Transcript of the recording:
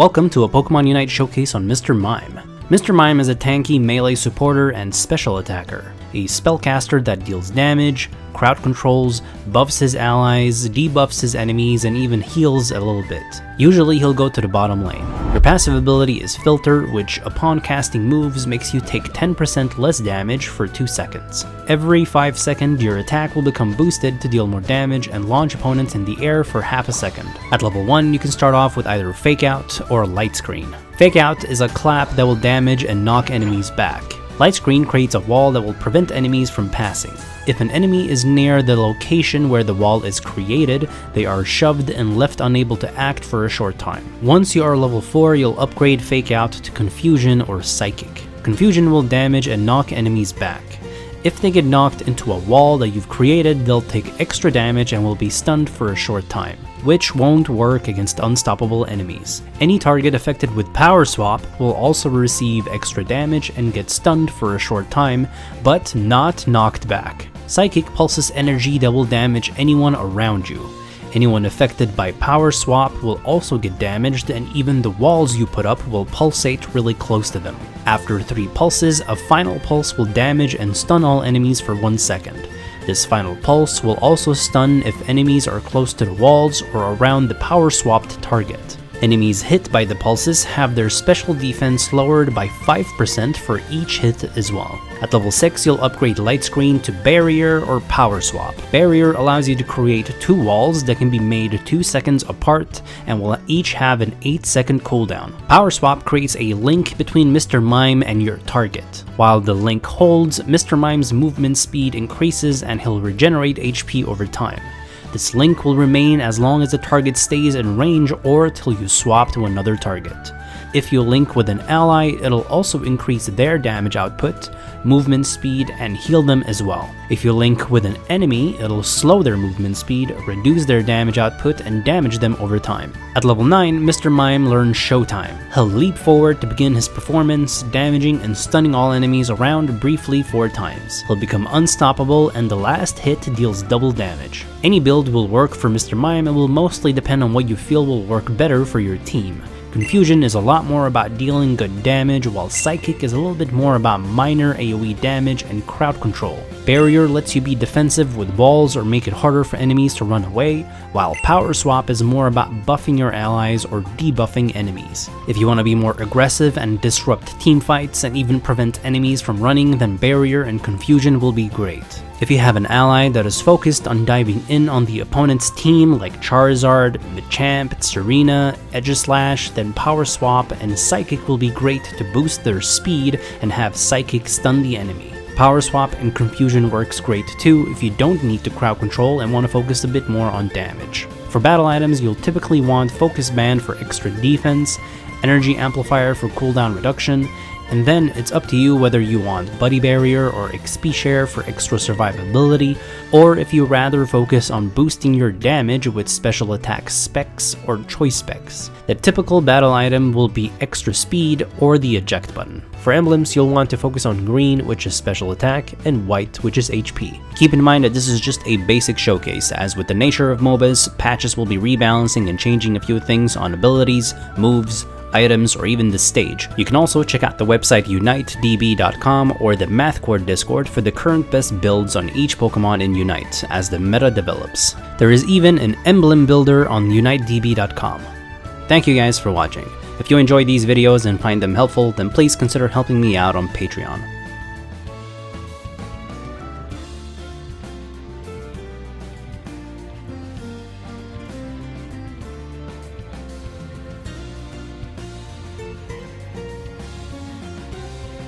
Welcome to a Pokemon Unite showcase on Mr. Mime. Mr. Mime is a tanky melee supporter and special attacker, a spellcaster that deals damage, crowd controls, buffs his allies, debuffs his enemies, and even heals a little bit. Usually he'll go to the bottom lane. Your passive ability is Filter, which upon casting moves makes you take 10% less damage for 2 seconds. Every 5 seconds your attack will become boosted to deal more damage and launch opponents in the air for half a second. At level 1 you can start off with either Fake Out or Light Screen. Fake Out is a clap that will damage and knock enemies back. Light Screen creates a wall that will prevent enemies from passing. If an enemy is near the location where the wall is created, they are shoved and left unable to act for a short time. Once you are level 4, you'll upgrade Fake Out to Confusion or Psychic. Confusion will damage and knock enemies back. If they get knocked into a wall that you've created, they'll take extra damage and will be stunned for a short time, which won't work against unstoppable enemies. Any target affected with Power Swap will also receive extra damage and get stunned for a short time, but not knocked back. Psychic pulses energy that will damage anyone around you. Anyone affected by Power Swap will also get damaged, and even the walls you put up will pulsate really close to them. After 3 pulses, a final pulse will damage and stun all enemies for 1 second. This final pulse will also stun if enemies are close to the walls or around the power swapped target. Enemies hit by the pulses have their special defense lowered by 5% for each hit as well. At level 6 you'll upgrade Light Screen to Barrier or Power Swap. Barrier allows you to create 2 walls that can be made 2 seconds apart and will each have an 8-second cooldown. Power Swap creates a link between Mr. Mime and your target. While the link holds, Mr. Mime's movement speed increases and he'll regenerate HP over time. This link will remain as long as the target stays in range or till you swap to another target. If you link with an ally, it'll also increase their damage output, movement speed, and heal them as well. If you link with an enemy, it'll slow their movement speed, reduce their damage output, and damage them over time. At level 9, Mr. Mime learns Showtime. He'll leap forward to begin his performance, damaging and stunning all enemies around briefly 4 times. He'll become unstoppable, and the last hit deals double damage. Any build will work for Mr. Mime and will mostly depend on what you feel will work better for your team. Confusion is a lot more about dealing good damage, while Psychic is a little bit more about minor AoE damage and crowd control. Barrier lets you be defensive with walls or make it harder for enemies to run away, while Power Swap is more about buffing your allies or debuffing enemies. If you want to be more aggressive and disrupt teamfights and even prevent enemies from running, then Barrier and Confusion will be great. If you have an ally that is focused on diving in on the opponent's team like Charizard, Machamp, Serena, IzawSmash, then Power Swap and Psychic will be great to boost their speed and have Psychic stun the enemy. Power Swap and Confusion works great too if you don't need to crowd control and want to focus a bit more on damage. For battle items, you'll typically want Focus Band for extra defense, Energy Amplifier for cooldown reduction, and then it's up to you whether you want Buddy Barrier or XP Share for extra survivability, or if you rather focus on boosting your damage with special attack specs or choice specs. The typical battle item will be extra speed or the eject button. For emblems, you'll want to focus on green, which is special attack, and white, which is HP. Keep in mind that this is just a basic showcase, as with the nature of MOBAs, patches will be rebalancing and changing a few things on abilities, moves, items, or even the stage. You can also check out the website UniteDB.com or the MathCore Discord for the current best builds on each Pokemon in Unite as the meta develops. There is even an emblem builder on UniteDB.com. Thank you guys for watching. If you enjoy these videos and find them helpful, then please consider helping me out on Patreon.